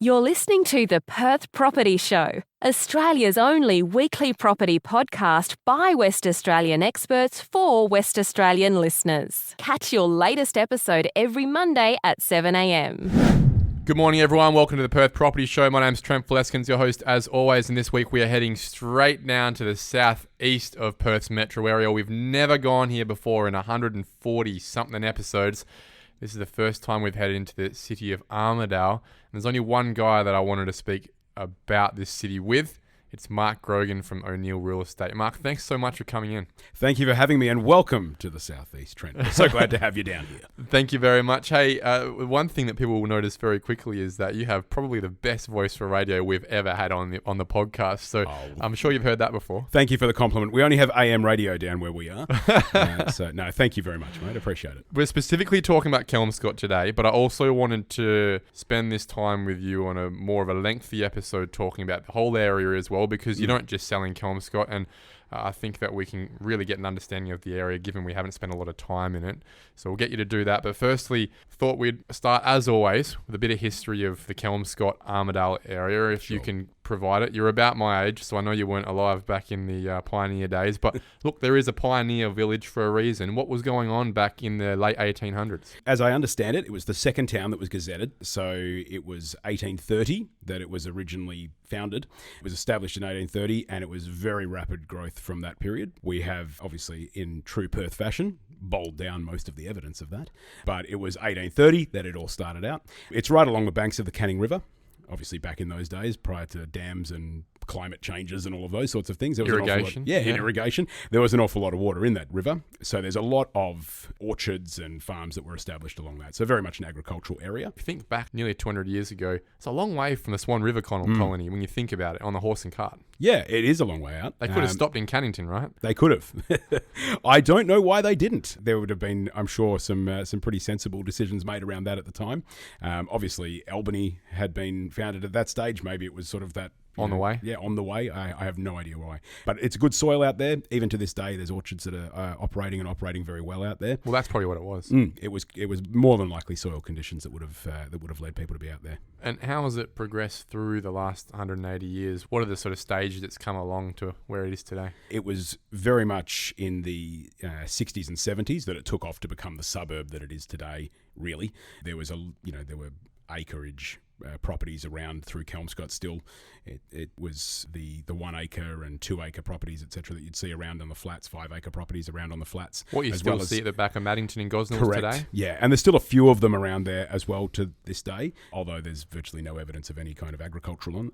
You're listening to the Perth Property Show, Australia's only weekly property podcast by West Australian experts for West Australian listeners. Catch your latest episode every Monday at 7 a.m. Good morning, everyone. Welcome to the Perth Property Show. My name's Trent Fleskins, your host as always, and this week we are heading straight down to the southeast of Perth's metro area. We've never gone here before in 140-something episodes. This is the first time we've headed into the City of Armadale. And there's only one guy that I wanted to speak about this city with. It's Mark Grogan from O'Neill Real Estate. Mark, thanks so much for coming in. Thank you for having me, and welcome to the Southeast, Trent. We're so glad to have you down here. Thank you very much. Hey, one thing that people will notice very quickly is that you have probably the best voice for radio we've ever had on the podcast. So I'm sure you've heard that before. Thank you for the compliment. We only have AM radio down where we are. No, thank you very much, mate. Appreciate it. We're specifically talking about Kelmscott today, but I also wanted to spend this time with you on a more of a lengthy episode talking about the whole area as well, because you don't just sell in Kelmscott, and I think that we can really get an understanding of the area given we haven't spent a lot of time in it. So we'll get you to do that. But firstly, thought we'd start, as always, with a bit of history of the Kelmscott Armadale area, if you can provide it. You're about my age, so I know you weren't alive back in the pioneer days. But look, there is a pioneer village for a reason. What was going on back in the late 1800s? As I understand it, it was the second town that was gazetted. So it was 1830 that it was originally founded. It was established in 1830, and it was very rapid growth from that period. We have, obviously, in true Perth fashion, bowled down most of the evidence of that. But it was 1830 that it all started out. It's right along the banks of the Canning River. Obviously, back in those days, prior to dams and climate changes and all of those sorts of things. There was irrigation. Irrigation. There was an awful lot of water in that river. So there's a lot of orchards and farms that were established along that. So very much an agricultural area. If you think back nearly 200 years ago, it's a long way from the Swan River colony when you think about it, on the horse and cart. Yeah, it is a long way out. They could have stopped in Cannington, right? They could have. I don't know why they didn't. There would have been, I'm sure, some pretty sensible decisions made around that at the time. Obviously, Albany had been founded at that stage. Maybe it was sort of that on the way? Yeah, on the way. I have no idea why. But it's good soil out there. Even to this day, there's orchards that are operating very well out there. Well, that's probably what it was. It was more than likely soil conditions that would have led people to be out there. And how has it progressed through the last 180 years? What are the sort of stages it's come along to where it is today? It was very much in the 60s and 70s that it took off to become the suburb that it is today, really. There was there were acreage properties around through Kelmscott still. It was the 1 acre and 2 acre properties, etc., that you'd see around on the flats, 5 acre properties around on the flats. What you still see at the back of Maddington and Gosnells today? Yeah, and there's still a few of them around there as well to this day, although there's virtually no evidence of any kind of agriculture on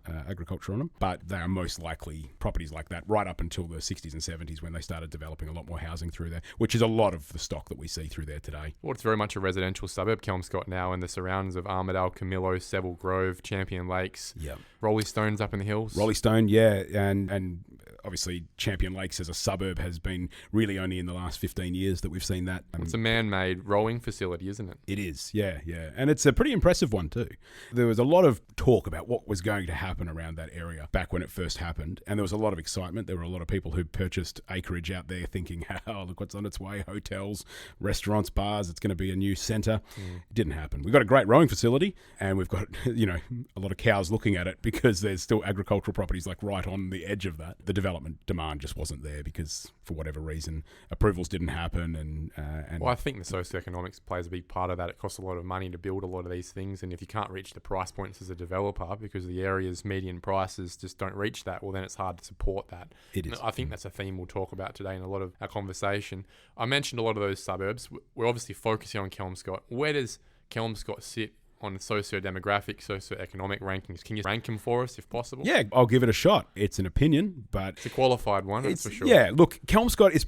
them. But they are most likely properties like that right up until the 60s and 70s when they started developing a lot more housing through there, which is a lot of the stock that we see through there today. Well, it's very much a residential suburb, Kelmscott now, and the surrounds of Armadale, Camillo, Seville Grove, Champion Lakes, Roleystone's up in the hills. Roleystone, yeah, and obviously Champion Lakes as a suburb has been really only in the last 15 years that we've seen that. It's a man-made rowing facility, isn't it? It is, yeah. And it's a pretty impressive one too. There was a lot of talk about what was going to happen around that area back when it first happened, and there was a lot of excitement. There were a lot of people who purchased acreage out there thinking, oh, look what's on its way, hotels, restaurants, bars, it's going to be a new centre. It didn't happen. We've got a great rowing facility, and we've got, a lot of cows looking at it because there's still agricultural properties like right on the edge of that. The development demand just wasn't there because for whatever reason approvals didn't happen, and well, I think the socioeconomics plays a big part of that. It costs a lot of money to build a lot of these things, and if you can't reach the price points as a developer because the area's median prices just don't reach that, well then it's hard to support that. It is. I think that's a theme we'll talk about today in a lot of our conversation. I mentioned a lot of those suburbs. We're obviously focusing on Kelmscott. Where does Kelmscott sit on the socio-demographic, socio-economic rankings? Can you rank them for us if possible? Yeah, I'll give it a shot. It's an opinion, but it's a qualified one, that's for sure. Yeah, look, Kelmscott is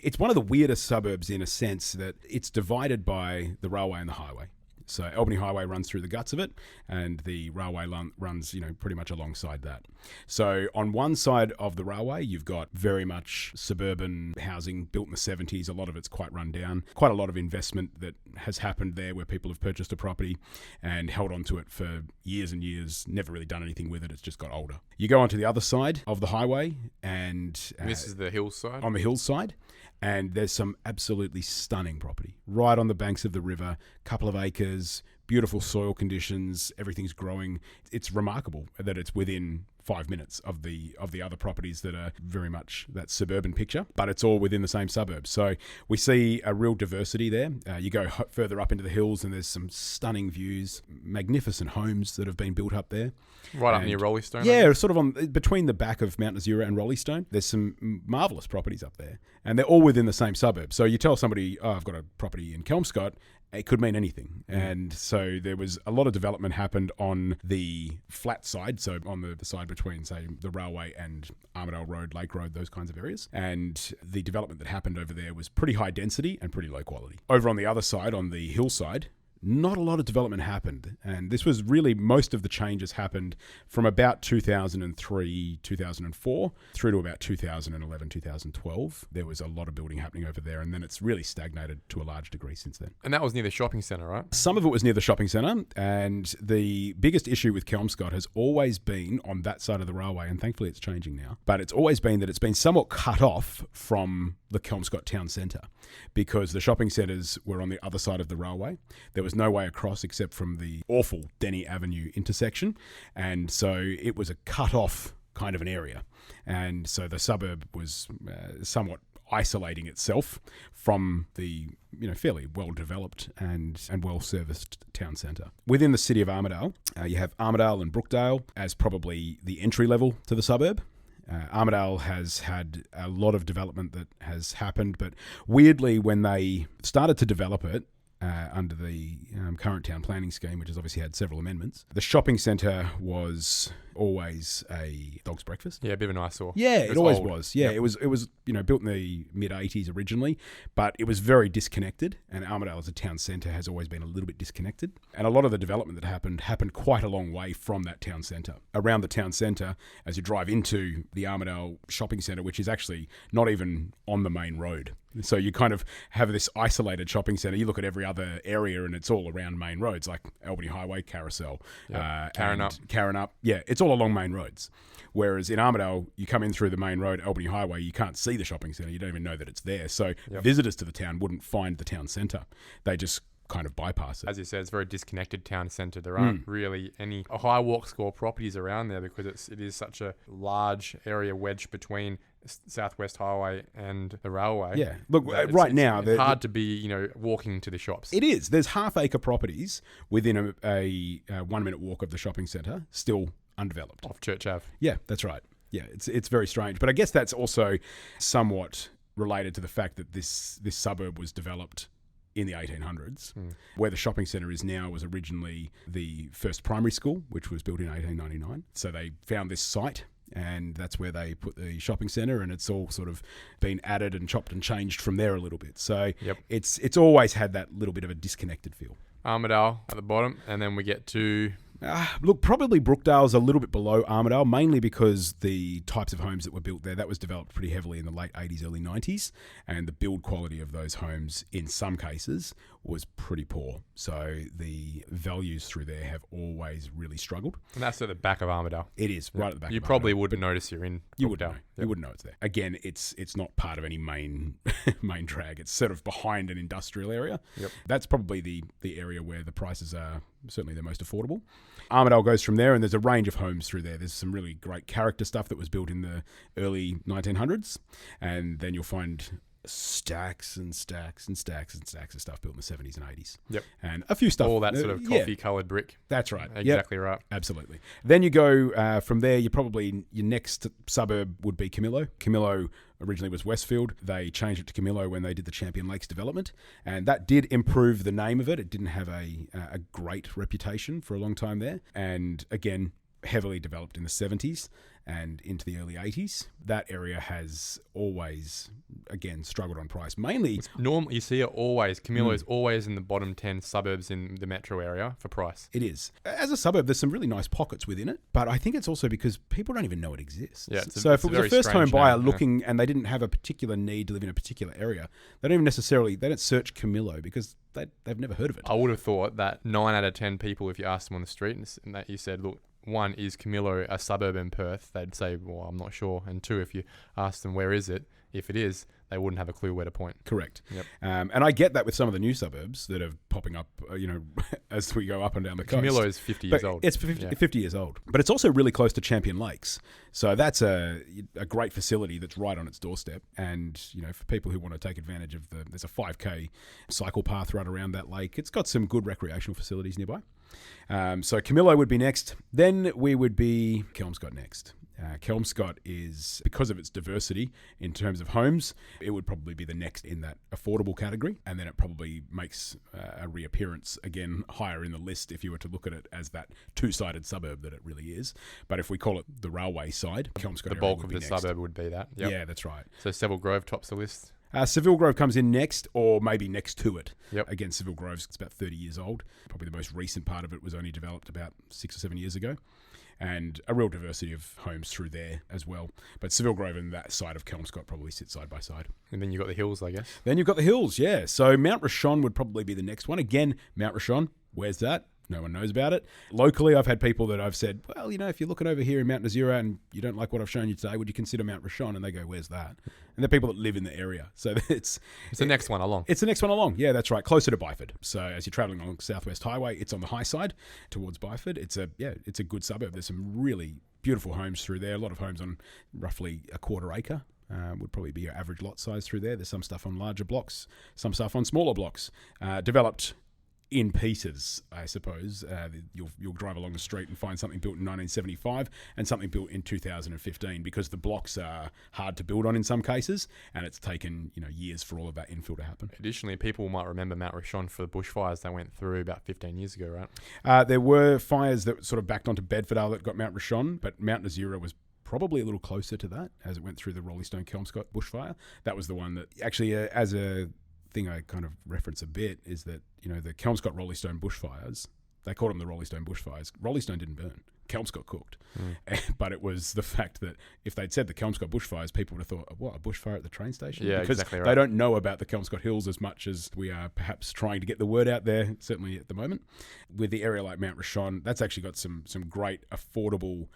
it's one of the weirdest suburbs in a sense that it's divided by the railway and the highway. So Albany Highway runs through the guts of it, and the railway runs, pretty much alongside that. So on one side of the railway, you've got very much suburban housing built in the 70s. A lot of it's quite run down. Quite a lot of investment that has happened there where people have purchased a property and held onto it for years and years, never really done anything with it. It's just got older. You go onto the other side of the highway, and this is the hillside? On the hillside. And there's some absolutely stunning property right on the banks of the river, couple of acres, beautiful soil conditions, everything's growing. It's remarkable that it's within 5 minutes of the other properties that are very much that suburban picture, but it's all within the same suburbs. So we see a real diversity there. You go further up into the hills and there's some stunning views, magnificent homes that have been built up there. Right up near Roleystone. Yeah, sort of on between the back of Mount Nasura and Roleystone. There's some marvellous properties up there, and they're all within the same suburb. So you tell somebody, oh, I've got a property in Kelmscott, it could mean anything. And so there was a lot of development happened on the flat side, so on the side between, say, the railway and Armadale Road, Lake Road, those kinds of areas. And the development that happened over there was pretty high density and pretty low quality. Over on the other side, on the hillside, not a lot of development happened. And this was really, most of the changes happened from about 2003, 2004 through to about 2011, 2012. There was a lot of building happening over there, and then it's really stagnated to a large degree since then. And that was near the shopping centre, right? Some of it was near the shopping centre, and the biggest issue with Kelmscott has always been on that side of the railway, and thankfully it's changing now, but it's always been that it's been somewhat cut off from the Kelmscott town centre because the shopping centres were on the other side of the railway. There was no way across except from the awful Denny Avenue intersection, and so it was a cut off kind of an area, and so the suburb was somewhat isolating itself from the fairly well developed and well serviced town centre. Within the city of Armadale, you have Armadale and Brookdale as probably the entry level to the suburb. Armadale has had a lot of development that has happened, but weirdly, when they started to develop it under the current town planning scheme, which has obviously had several amendments, the shopping centre was always a dog's breakfast. Yeah, a bit of an eyesore. Yeah, it always old. was. Yeah, Yep. it was built in the mid-'80s originally, but it was very disconnected, and Armadale as a town centre has always been a little bit disconnected. And a lot of the development that happened quite a long way from that town centre. Around the town centre, as you drive into the Armadale shopping centre, which is actually not even on the main road. So you kind of have this isolated shopping centre. You look at every other area and it's all around main roads, like Albany Highway, Carousel, Karen Up. Yeah, it's all along main roads. Whereas in Armadale, you come in through the main road, Albany Highway, you can't see the shopping centre. You don't even know that it's there. So visitors to the town wouldn't find the town centre. They just kind of bypass it. As you said, it's a very disconnected town centre. There aren't really any high walk score properties around there because it is such a large area wedged between Southwest Highway and the railway. Yeah. Look, right now... It's hard to be, walking to the shops. It is. There's half-acre properties within a 1-minute walk of the shopping centre, still undeveloped. Off Church Ave. Yeah, that's right. Yeah, it's very strange. But I guess that's also somewhat related to the fact that this suburb was developed in the 1800s. Where the shopping centre is now was originally the first primary school, which was built in 1899. So they found this site, and that's where they put the shopping centre, and it's all sort of been added and chopped and changed from there a little bit. So it's always had that little bit of a disconnected feel. Armadale at the bottom, and then we get to... Look, probably Brookdale's a little bit below Armadale, mainly because the types of homes that were built there, that was developed pretty heavily in the late 80s, early 90s, and the build quality of those homes, in some cases, was pretty poor. So the values through there have always really struggled. And that's at the back of Armadale. It is, right at the back You of probably Armadale. wouldn't notice you're in You Brookdale. wouldn't know. You wouldn't know it's there. Again, it's not part of any main drag. It's sort of behind an industrial area. Yep. That's probably the area where the prices are certainly the most affordable. Armadale goes from there, and there's a range of homes through there. There's some really great character stuff that was built in the early 1900s, and then you'll find stacks and stacks and stacks and stacks of stuff built in the 70s and 80s. Yep. And a few stuff. All that sort of coffee-coloured brick. That's right. Exactly right. Absolutely. Then you go from there, your next suburb would be Camillo. Camillo originally was Westfield. They changed it to Camillo when they did the Champion Lakes development, and that did improve the name of it. It didn't have a great reputation for a long time there, and again, heavily developed in the 70s and into the early 80s. That area has always, again, struggled on price. Mainly... Normally, you see it always. Camillo is always in the bottom 10 suburbs in the metro area for price. It is. As a suburb, there's some really nice pockets within it, but I think it's also because people don't even know it exists. Yeah, so if it was a first-home buyer looking and they didn't have a particular need to live in a particular area, they don't search Camillo because they've never heard of it. I would have thought that 9 out of 10 people, if you asked them on the street and that you said, look, 1, is Camillo a suburb in Perth? They'd say, well, I'm not sure. And 2, if you ask them, where is it? If it is, they wouldn't have a clue where to point. Correct. Yep. And I get that with some of the new suburbs that are popping up, as we go up and down the coast. Camillo is 50 years old. It's 50 years old. But it's also really close to Champion Lakes. So that's a great facility that's right on its doorstep. And, for people who want to take advantage of there's a 5K cycle path right around that lake. It's got some good recreational facilities nearby. So Camillo would be next. Then we would be Kelmscott next. Kelmscott is, because of its diversity in terms of homes, it would probably be the next in that affordable category, and then it probably makes a reappearance again higher in the list if you were to look at it as that two-sided suburb that it really is. But if we call it the railway side, Kelmscott, the bulk of the suburb would be that. Yep. Yeah, that's right. So Seville Grove tops the list. Seville Grove comes in next, or maybe next to it. Yep. Again, Seville Grove's about 30 years old. Probably the most recent part of it was only developed about 6 or 7 years ago. And a real diversity of homes through there as well. But Seville Grove and that side of Kelmscott probably sit side by side. And then you've got the hills, I guess. Then you've got the hills, yeah. So Mount Richon would probably be the next one. Again, Mount Richon, where's that? No one knows about it. Locally, I've had people that I've said, well, if you're looking over here in Mount Nasura and you don't like what I've shown you today, would you consider Mount Richon? And they go, where's that? And they're people that live in the area. So it's the next one along. It's the next one along. Yeah, that's right. Closer to Byford. So as you're traveling along Southwest Highway, it's on the high side towards Byford. It's a good suburb. There's some really beautiful homes through there. A lot of homes on roughly a quarter acre. Would probably be your average lot size through there. There's some stuff on larger blocks, some stuff on smaller blocks. Developed in pieces, I suppose. You'll drive along the street and find something built in 1975 and something built in 2015 because the blocks are hard to build on in some cases, and it's taken years for all of that infill to happen. Additionally, people might remember Mount Richon for the bushfires they went through about 15 years ago, right? There were fires that sort of backed onto Bedfordale that got Mount Richon, but Mount Nasura was probably a little closer to that as it went through the Roleystone Kelmscott bushfire. That was the one that actually, as a thing I kind of reference a bit, is that the Kelmscott Roleystone bushfires, they called them the Roleystone bushfires. Roleystone didn't burn. Kelmscott cooked. But it was the fact that if they'd said the Kelmscott bushfires, people would have thought, what, a bushfire at the train station? Yeah, because exactly right. They don't know about the Kelmscott Hills as much as we are perhaps trying to get the word out there, certainly at the moment. With the area like Mount Richon, that's actually got some great, affordable,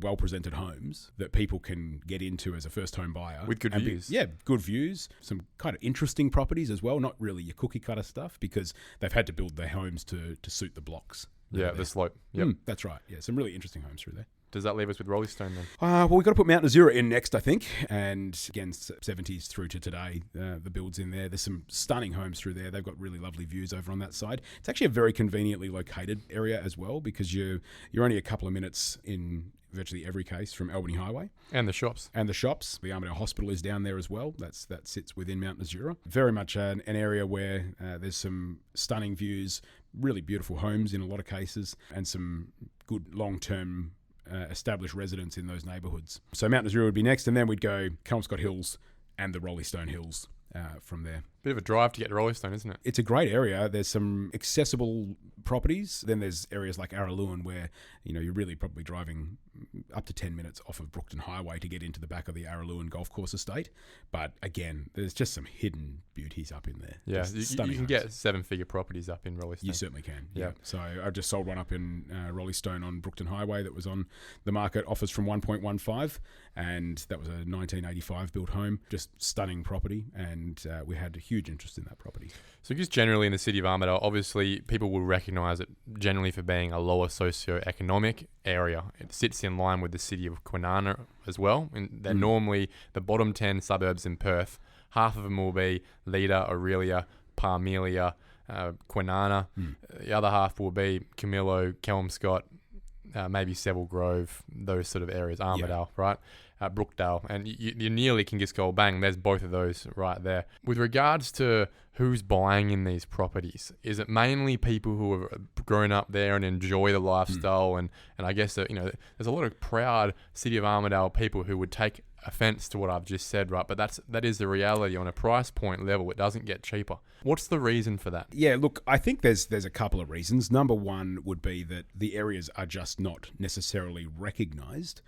well-presented homes that people can get into as a first-home buyer. With good views. Good views. Some kind of interesting properties as well, not really your cookie-cutter stuff, because they've had to build their homes to suit the blocks. Yeah, the slope. Yep. That's right. Yeah, some really interesting homes through there. Does that leave us with Roleystone then? Well, we've got to put Mount Nasura in next, I think. And again, 70s through to today, the build's in there. There's some stunning homes through there. They've got really lovely views over on that side. It's actually a very conveniently located area as well, because you're only a couple of minutes in virtually every case from Albany Highway. And the shops. The Armadale Hospital is down there as well. That sits within Mount Nasura. Very much an area where there's some stunning views, really beautiful homes in a lot of cases, and some good long-term established residents in those neighbourhoods. So Mount Nasura would be next, and then we'd go Kelmscott Hills and the Roleystone Hills from there. Bit of a drive to get to Roleystone, isn't it? It's a great area. There's some accessible properties. Then there's areas like Araluen where you're really probably driving up to 10 minutes off of Brookton Highway to get into the back of the Araluen Golf Course estate. But again, there's just some hidden beauties up in there. Yeah, you can get 7-figure properties up in Roleystone. You certainly can. Yeah. So I just sold one up in Roleystone on Brookton Highway that was on the market, offers from 1.15, and that was a 1985 built home. Just stunning property, and we had a huge interest in that property. So just generally in the City of Armadale, obviously people will recognise it generally for being a lower socio-economic area. It sits in line with the city of Kwinana as well. And they're normally the bottom 10 suburbs in Perth. Half of them will be Leda, Aurelia, Parmelia, Kwinana. The other half will be Camillo, Kelmscott, maybe Seville Grove, those sort of areas, Armadale, right? Brookdale, and you nearly can just go, bang, there's both of those right there. With regards to who's buying in these properties, is it mainly people who have grown up there and enjoy the lifestyle? And I guess that, there's a lot of proud City of Armadale people who would take offense to what I've just said, right? But that is the reality. On a price point level, it doesn't get cheaper. What's the reason for that? Yeah, look, I think there's a couple of reasons. Number one would be that the areas are just not necessarily recognised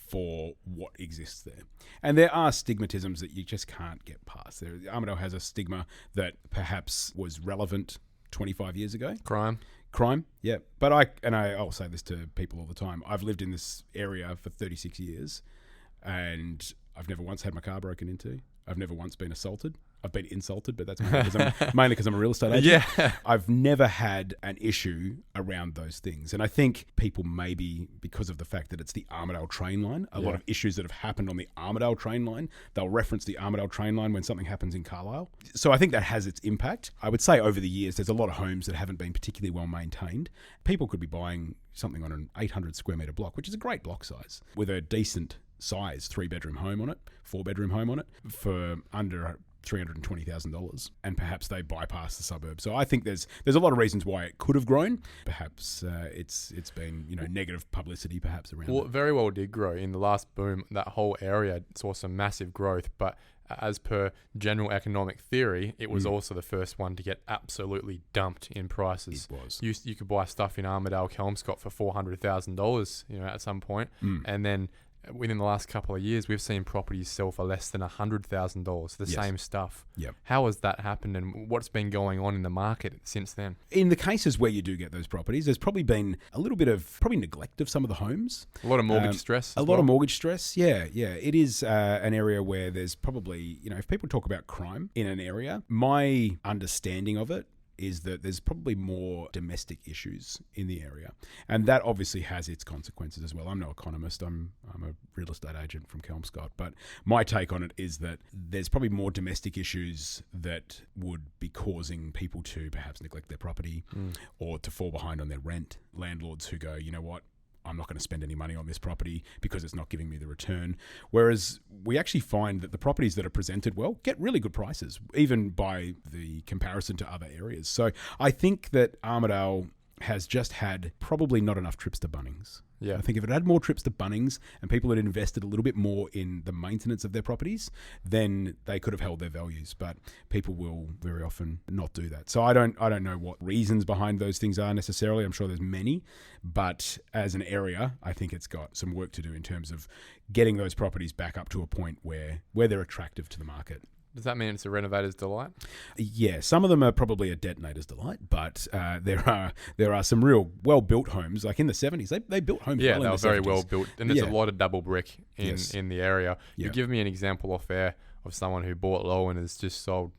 for what exists there. And there are stigmatisms that you just can't get past. Armadale has a stigma that perhaps was relevant 25 years ago. Crime, yeah. But I'll say this to people all the time. I've lived in this area for 36 years, and I've never once had my car broken into. I've never once been assaulted. I've been insulted, but that's mainly because I'm a real estate agent. Yeah. I've never had an issue around those things. And I think people maybe, because of the fact that it's the Armadale train line, a lot of issues that have happened on the Armadale train line, they'll reference the Armadale train line when something happens in Carlisle. So I think that has its impact. I would say over the years, there's a lot of homes that haven't been particularly well maintained. People could be buying something on an 800 square metre block, which is a great block size, with a decent size 3-bedroom home on it, 4-bedroom home on it, for under $320,000, and perhaps they bypass the suburbs. So I think there's a lot of reasons why it could have grown. Perhaps it's been negative publicity perhaps around. Well, it very well did grow in the last boom. That whole area saw some massive growth, but as per general economic theory, it was also the first one to get absolutely dumped in prices. It was. You could buy stuff in Armadale, Kelmscott for $400,000, at some point, and then within the last couple of years, we've seen properties sell for less than $100,000, the same stuff. Yep. How has that happened, and what's been going on in the market since then? In the cases where you do get those properties, there's probably been a little bit of neglect of some of the homes. A lot of mortgage stress. A lot of mortgage stress, yeah. It is an area where there's probably, if people talk about crime in an area, my understanding of it is that there's probably more domestic issues in the area. And that obviously has its consequences as well. I'm no economist. I'm a real estate agent from Kelmscott. But my take on it is that there's probably more domestic issues that would be causing people to perhaps neglect their property or to fall behind on their rent. Landlords who go, you know what? I'm not going to spend any money on this property because it's not giving me the return. Whereas we actually find that the properties that are presented well get really good prices, even by the comparison to other areas. So I think that Armadale has just had probably not enough trips to Bunnings. Yeah. I think if it had more trips to Bunnings and people had invested a little bit more in the maintenance of their properties, then they could have held their values. But people will very often not do that. So I don't know what reasons behind those things are necessarily. I'm sure there's many, but as an area, I think it's got some work to do in terms of getting those properties back up to a point where they're attractive to the market. Does that mean it's a renovator's delight? Yeah, some of them are probably a detonator's delight, but there are some real well-built homes. Like in the 70s, they built homes well in the 70s. Yeah, they were very well built. And there's a lot of double brick in the area. Yeah. You give me an example off air of someone who bought low and has just sold.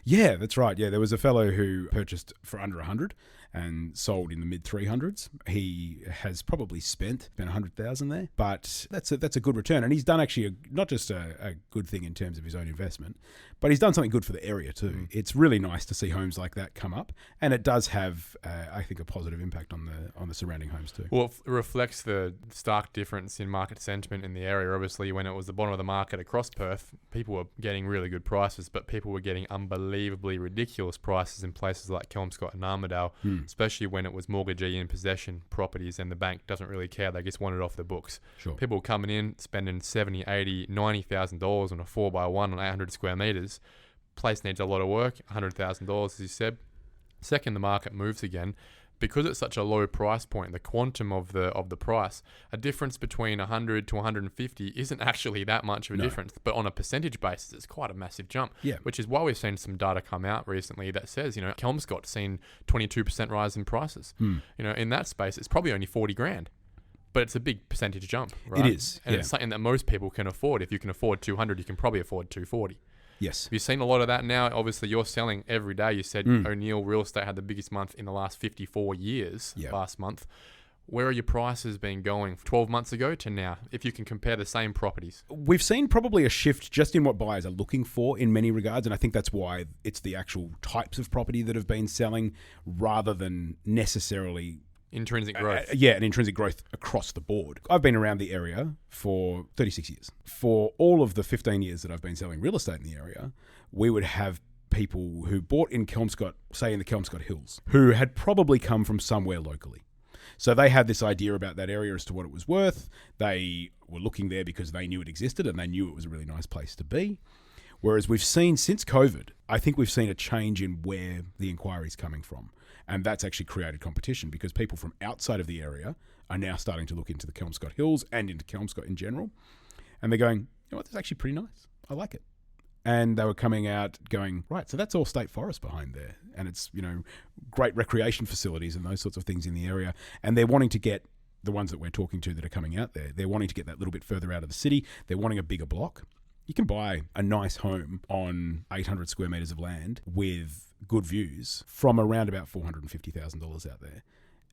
Yeah, that's right. Yeah, there was a fellow who purchased for under 100 and sold in the mid 300s. He has probably spent 100,000 there, but that's a good return. And he's done actually not just a good thing in terms of his own investment, but he's done something good for the area too. It's really nice to see homes like that come up, and it does have, I think, a positive impact on the surrounding homes too. Well, it reflects the stark difference in market sentiment in the area. Obviously, when it was the bottom of the market across Perth, people were getting really good prices, but people were getting unbelievably ridiculous prices in places like Kelmscott and Armadale, especially when it was mortgagee in possession properties and the bank doesn't really care. They just want it off the books. Sure. People coming in, spending $70,000, $80,000, $90,000 on a 4x1 on 800 square metres. Place needs a lot of work, $100,000 as you said. Second, the market moves again. Because it's such a low price point, the quantum of the price, a difference between 100 to 150 isn't actually that much of a difference. But on a percentage basis, it's quite a massive jump. Yeah. Which is why we've seen some data come out recently that says, Kelmscott's seen 22% rise in prices. In that space, it's probably only $40,000. But it's a big percentage jump, right? It is. And it's something that most people can afford. If you can afford 200, you can probably afford 240. Yes. Have you seen a lot of that now? Obviously, you're selling every day. You said O'Neill Real Estate had the biggest month in the last 54 years last month. Where are your prices been going 12 months ago to now, if you can compare the same properties? We've seen probably a shift just in what buyers are looking for in many regards, and I think that's why it's the actual types of property that have been selling rather than necessarily intrinsic growth. An intrinsic growth across the board. I've been around the area for 36 years. For all of the 15 years that I've been selling real estate in the area, we would have people who bought in Kelmscott, say in the Kelmscott Hills, who had probably come from somewhere locally. So they had this idea about that area as to what it was worth. They were looking there because they knew it existed and they knew it was a really nice place to be. Whereas we've seen since COVID, I think we've seen a change in where the inquiry is coming from. And that's actually created competition because people from outside of the area are now starting to look into the Kelmscott Hills and into Kelmscott in general. And they're going, this is actually pretty nice. I like it. And they were coming out going, right, so that's all state forest behind there. And it's, great recreation facilities and those sorts of things in the area. And they're wanting to get the ones that we're talking to that are coming out there. They're wanting to get that little bit further out of the city. They're wanting a bigger block. You can buy a nice home on 800 square metres of land with good views from around about $450,000 out there.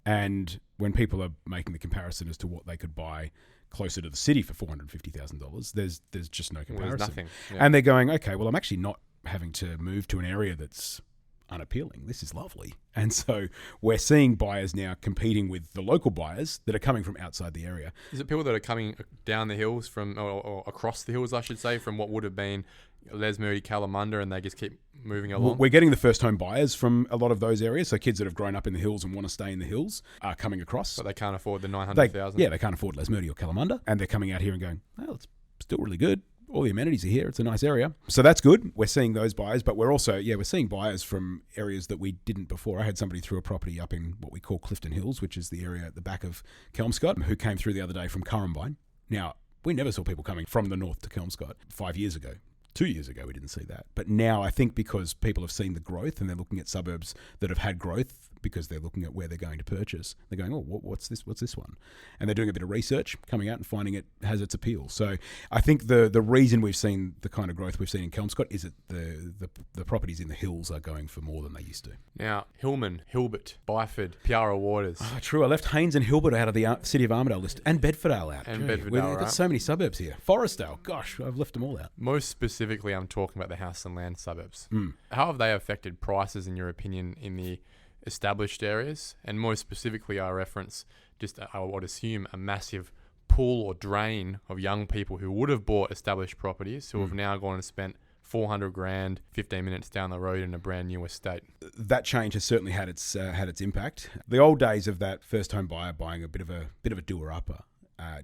And when people are making the comparison as to what they could buy closer to the city for $450,000, there's just no comparison. There's nothing. Yeah. And they're going, okay, well, I'm actually not having to move to an area that's unappealing. This is lovely. And so we're seeing buyers now competing with the local buyers that are coming from outside the area. Is it people that are coming down the hills from, or across the hills, I should say, from what would have been Lesmurdy, Kalamunda, and they just keep moving along? We're getting the first home buyers from a lot of those areas. So kids that have grown up in the hills and want to stay in the hills are coming across. But they can't afford the $900,000. Yeah, they can't afford Lesmurdy or Kalamunda. And they're coming out here and going, well, it's still really good. All the amenities are here. It's a nice area. So that's good. We're seeing those buyers, but we're also, we're seeing buyers from areas that we didn't before. I had somebody through a property up in what we call Clifton Hills, which is the area at the back of Kelmscott, who came through the other day from Currumbine. Now, we never saw people coming from the north to Kelmscott 5 years ago. 2 years ago, we didn't see that. But now I think because people have seen the growth and they're looking at suburbs that have had growth because they're looking at where they're going to purchase, they're going, oh, what's this one? And they're doing a bit of research, coming out and finding it has its appeal. So I think the reason we've seen the kind of growth we've seen in Kelmscott is that the properties in the hills are going for more than they used to. Now, Hillman, Hilbert, Byford, Piara Waters. Oh, true. I left Haynes and Hilbert out of the City of Armadale list, and Bedfordale out. And Bedfordale, We've right. got so many suburbs here. Forestdale, gosh, I've left them all out. Most specifically, I'm talking about the house and land suburbs. How have they affected prices, in your opinion, in the established areas? And more specifically, I reference just, I would assume, a massive pool or drain of young people who would have bought established properties who have now gone and spent $400,000 15 minutes down the road in a brand new estate. That change has certainly had its impact. The old days of that first home buyer buying a bit of a doer-upper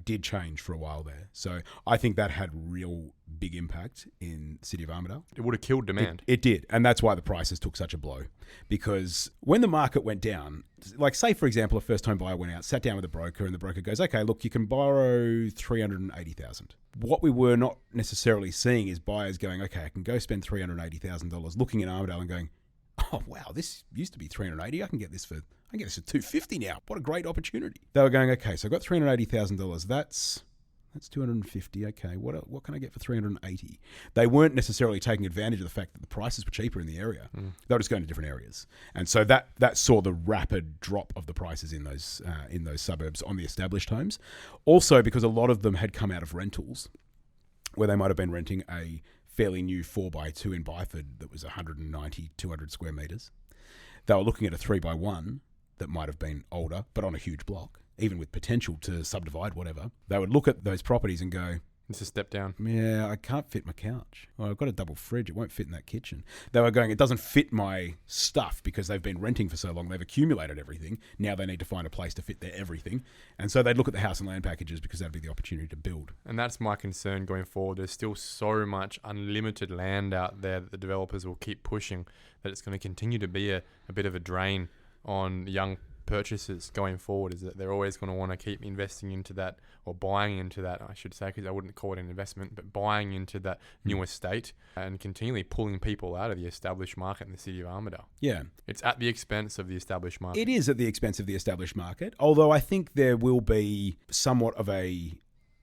did change for a while there. So I think that had real big impact in the City of Armadale. It would have killed demand. It did. And that's why the prices took such a blow. Because when the market went down, like say, for example, a first home buyer went out, sat down with a broker, and the broker goes, okay, look, you can borrow $380,000. What we were not necessarily seeing is buyers going, okay, I can go spend $380,000 looking in Armadale and going, oh, wow, this used to be $380. I can get this for $250 now. What a great opportunity. They were going, okay, so I've got $380,000. That's $250. Okay, what can I get for $380? They weren't necessarily taking advantage of the fact that the prices were cheaper in the area. They were just going to different areas, and so that saw the rapid drop of the prices in those suburbs on the established homes. Also, because a lot of them had come out of rentals, where they might have been renting a fairly new 4x2 in Byford that was 190, 200 square metres. They were looking at a 3x1 that might have been older, but on a huge block, even with potential to subdivide whatever. They would look at those properties and go, It's a step down. yeah, I can't fit my couch. Well, I've got a double fridge. It won't fit in that kitchen. They were going, it doesn't fit my stuff because they've been renting for so long. They've accumulated everything. Now they need to find a place to fit their everything. And so they'd look at the house and land packages because that'd be the opportunity to build. And that's my concern going forward. There's still so much unlimited land out there that the developers will keep pushing that it's going to continue to be a bit of a drain on young purchases going forward, is that they're always going to want to keep investing into that, or buying into that, I should say, because I wouldn't call it an investment, but buying into that new estate and continually pulling people out of the established market in the City of Armadale. Yeah. It's at the expense of the established market. It is at the expense of the established market, although I think there will be somewhat of a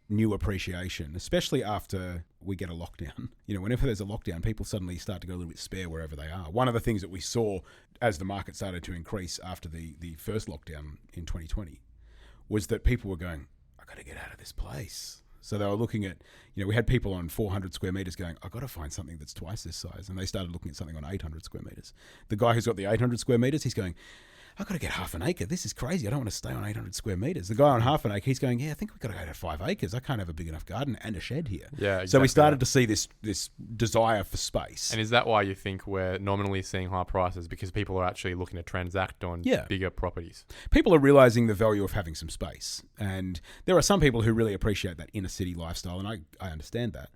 new appreciation, especially after we get a lockdown. You know, whenever there's a lockdown, people suddenly start to go a little bit spare wherever they are. One of the things that we saw as the market started to increase after the first lockdown in 2020 was that people were going, I got to get out of this place. So they were looking at, you know, we had people on 400 square metres going, I've got to find something that's twice this size. And they started looking at something on 800 square metres. The guy who's got the 800 square metres, he's going, I've got to get half an acre. This is crazy. I don't want to stay on 800 square metres. The guy on half an acre, he's going, yeah, I think we've got to go to 5 acres. I can't have a big enough garden and a shed here. Yeah, exactly. So we started to see this desire for space. And is that why you think we're nominally seeing high prices? Because people are actually looking to transact on bigger properties. People are realising the value of having some space. And there are some people who really appreciate that inner city lifestyle, and I understand that.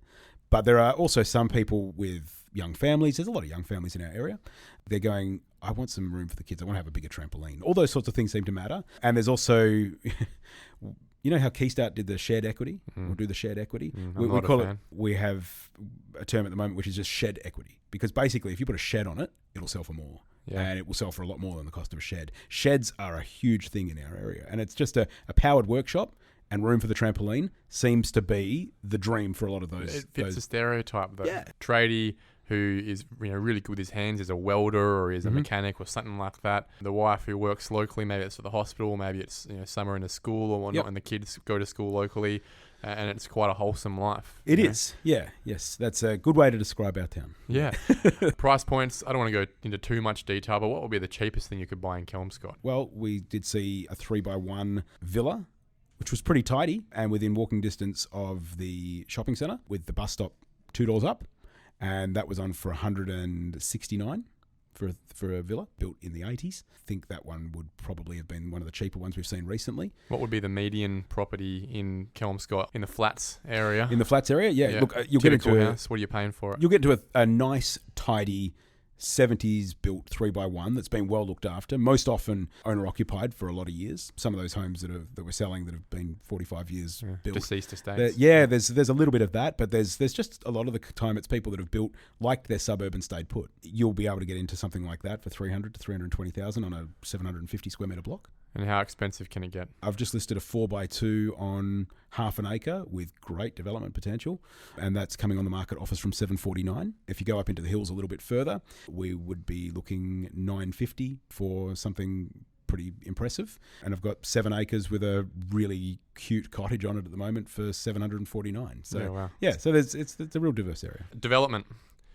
But there are also some people with young families. There's a lot of young families in our area. They're going, I want some room for the kids. I want to have a bigger trampoline. All those sorts of things seem to matter. And there's also, you know how Keystart did the shared equity? Or do the shared equity? We call it, we have a term at the moment which is just shed equity. Because basically if you put a shed on it, it'll sell for more. Yeah. And it will sell for a lot more than the cost of a shed. Sheds are a huge thing in our area. And it's just a powered workshop. and room for the trampoline seems to be the dream for a lot of those. It fits the stereotype, though. Yeah. Tradie who is really good with his hands, is a welder or is a mechanic or something like that. The wife who works locally, maybe it's at the hospital, maybe it's somewhere in a school or whatnot, and the kids go to school locally, and it's quite a wholesome life. It is, yeah, yes. That's a good way to describe our town. Yeah. Price points, I don't want to go into too much detail, but what would be the cheapest thing you could buy in Kelmscott? Well, we did see a 3x1 villa, which was pretty tidy and within walking distance of the shopping centre with the bus stop 2 doors up. And that was on for $169 for a villa built in the 80s. I think that one would probably have been one of the cheaper ones we've seen recently. What would be the median property in Kelmscott, in the flats area? In the flats area, yeah. Look, you'll get into a house. What are you paying for it? You'll get into a nice, tidy 70s built 3x1 that's been well looked after, most often owner occupied for a lot of years. Some of those homes that we're selling that have been 45 years built. Deceased estates. There's a little bit of that, but there's just a lot of the time it's people that have built like their suburb and stayed put. You'll be able to get into something like that for 300 to 320,000 on a 750 square metre block. And how expensive can it get? I've just listed a 4x2 on half an acre with great development potential, and that's coming on the market, offers from $749. If you go up into the hills a little bit further, we would be looking $950 for something pretty impressive. And I've got 7 acres with a really cute cottage on it at the moment for $749. So so it's a real diverse area. Development.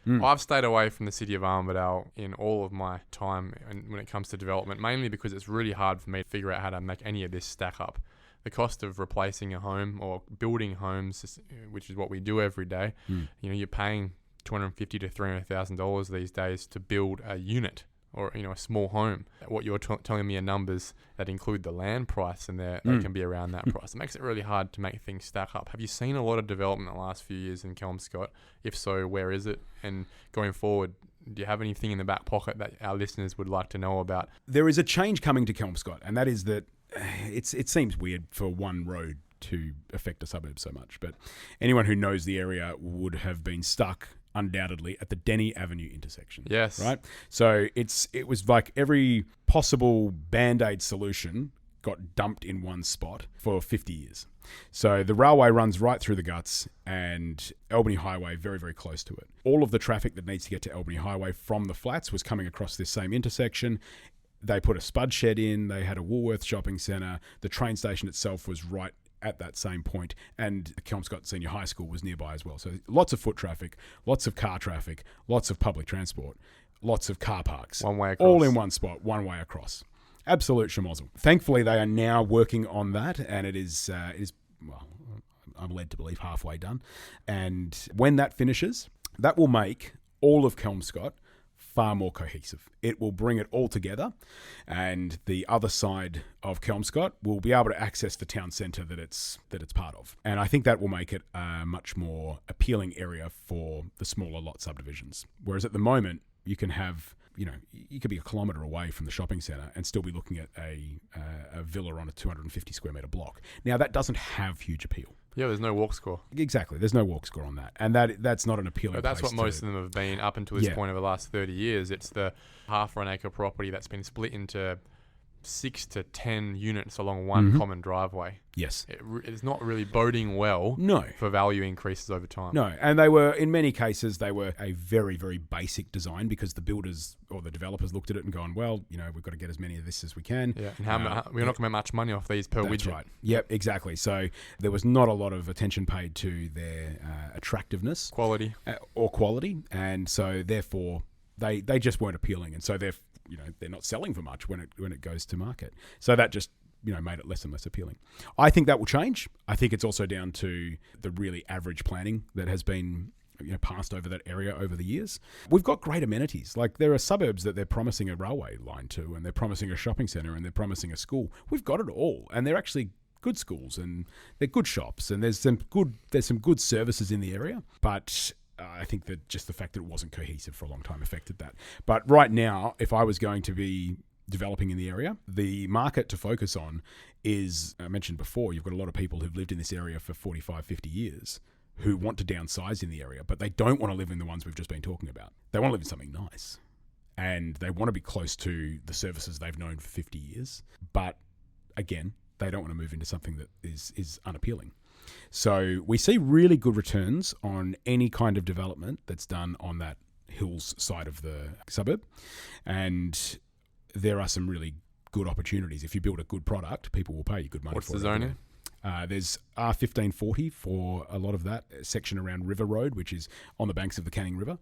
I've stayed away from the City of Armadale in all of my time when it comes to development, mainly because it's really hard for me to figure out how to make any of this stack up. The cost of replacing a home or building homes, which is what we do every day, you're paying $250,000 to $300,000 these days to build a unit or a small home. What you're telling me are numbers that include the land price, and they can be around that price. It makes it really hard to make things stack up. Have you seen a lot of development in the last few years in Kelmscott? If so, where is it? And going forward, do you have anything in the back pocket that our listeners would like to know about? There is a change coming to Kelmscott, and that is that it seems weird for one road to affect a suburb so much, but anyone who knows the area would have been stuck undoubtedly at the Denny Avenue intersection. Yes. Right? So it was like every possible Band-Aid solution got dumped in one spot for 50 years. So the railway runs right through the guts, and Albany Highway very, very close to it. All of the traffic that needs to get to Albany Highway from the flats was coming across this same intersection. They put a spud shed in, they had a Woolworths shopping centre, the train station itself was right at that same point, and the Kelmscott Senior High School was nearby as well. So lots of foot traffic, lots of car traffic, lots of public transport, lots of car parks. One way across. All in one spot, one way across. Absolute schmozzle. Thankfully, they are now working on that, and it is well, I'm led to believe halfway done. And when that finishes, that will make all of Kelmscott far more cohesive. It will bring it all together, and the other side of Kelmscott will be able to access the town centre that it's part of. And I think that will make it a much more appealing area for the smaller lot subdivisions. Whereas at the moment, you can have, you could be a kilometre away from the shopping centre and still be looking at a villa on a 250 square metre block. Now, that doesn't have huge appeal. Yeah, there's no walk score. Exactly. There's no walk score on that. And that's not an appealing But that's place what most of them have been up until this Yeah. point over the last 30 years. It's the half an acre property that's been split into 6 to 10 units along one common driveway. Yes. It's not really boding well for value increases over time. No, and they were, in many cases, they were a very, very basic design because the builders or the developers looked at it and gone, well, we've got to get as many of this as we can. Yeah, and we're not going to make much money off these per widget. That's right. Yep, exactly. So there was not a lot of attention paid to their attractiveness. Quality. Or quality, and so therefore they just weren't appealing, and so they're not selling for much when it goes to market. So that just made it less and less appealing. I think that will change. I think it's also down to the really average planning that has been passed over that area over the years. We've got great amenities. Like there are suburbs that they're promising a railway line to, and they're promising a shopping centre, and they're promising a school. We've got it all, and they're actually good schools, and they're good shops, and there's some good services in the area. But I think that just the fact that it wasn't cohesive for a long time affected that. But right now, if I was going to be developing in the area, the market to focus on is, I mentioned before, you've got a lot of people who've lived in this area for 45, 50 years who want to downsize in the area, but they don't want to live in the ones we've just been talking about. They want to live in something nice, and they want to be close to the services they've known for 50 years. But again, they don't want to move into something that is unappealing. So we see really good returns on any kind of development that's done on that hills side of the suburb. And there are some really good opportunities. If you build a good product, people will pay you good money What's for the it. zoning? There's R1540 for a lot of that section around River Road, which is on the banks of the Canning River.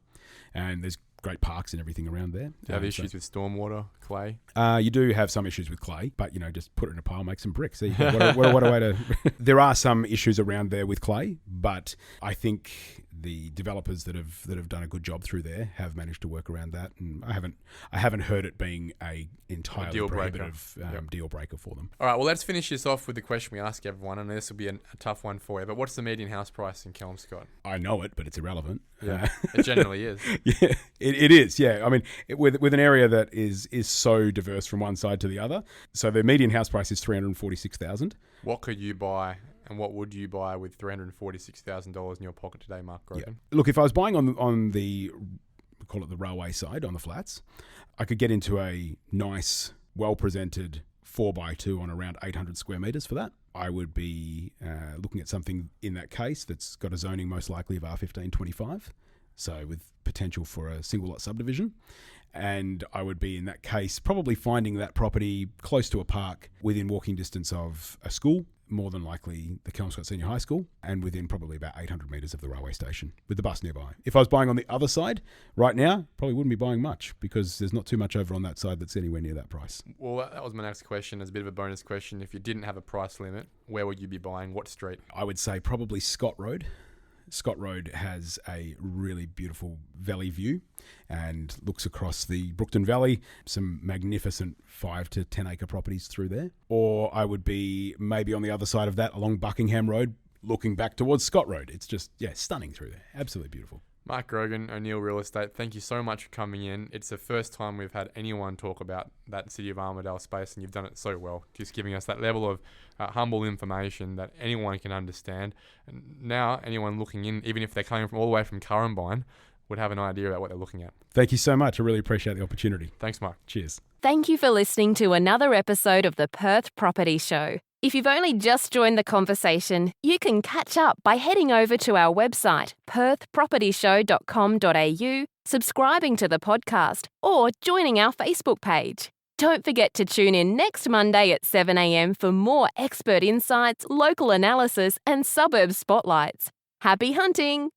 And there's great parks and everything around there. Do you have issues with stormwater, clay? You do have some issues with clay, but, just put it in a pile, make some bricks. There you go. What a way to... There are some issues around there with clay, but I think the developers that have done a good job through there have managed to work around that, and I haven't heard it being a entirely deal breaker. prohibitive deal breaker for them. All right, well, let's finish this off with the question we ask everyone, and this will be a tough one for you, but what's the median house price in Kelmscott? I know it, but it's irrelevant. Yeah, it generally is. Yeah, it is. Yeah, I mean, with an area that is so diverse from one side to the other. So the median house price is $346,000. What could you buy, and what would you buy with $346,000 in your pocket today, Mark Grogan? Yeah. Look, if I was buying on the, we call it the railway side, on the flats, I could get into a nice, well-presented 4x2 on around 800 square metres for that. I would be looking at something in that case that's got a zoning most likely of R1525, so with potential for a single lot subdivision. And I would be, in that case, probably finding that property close to a park within walking distance of a school, more than likely the Kelmscott Senior High School, and within probably about 800 metres of the railway station with the bus nearby. If I was buying on the other side right now, probably wouldn't be buying much because there's not too much over on that side that's anywhere near that price. Well, that was my next question. As a bit of a bonus question, if you didn't have a price limit, where would you be buying? What street? I would say probably Scott Road. Scott Road has a really beautiful valley view and looks across the Brookton Valley, some magnificent 5 to 10 acre properties through there. Or I would be maybe on the other side of that along Buckingham Road, looking back towards Scott Road. It's just, stunning through there. Absolutely beautiful. Mark Grogan, O'Neill Real Estate, thank you so much for coming in. It's the first time we've had anyone talk about that City of Armadale space, and you've done it so well, just giving us that level of humble information that anyone can understand. And now anyone looking in, even if they're coming from all the way from Currumbine, would have an idea about what they're looking at. Thank you so much. I really appreciate the opportunity. Thanks, Mark. Cheers. Thank you for listening to another episode of the Perth Property Show. If you've only just joined the conversation, you can catch up by heading over to our website, perthpropertyshow.com.au, subscribing to the podcast, or joining our Facebook page. Don't forget to tune in next Monday at 7 a.m. for more expert insights, local analysis, and suburb spotlights. Happy hunting!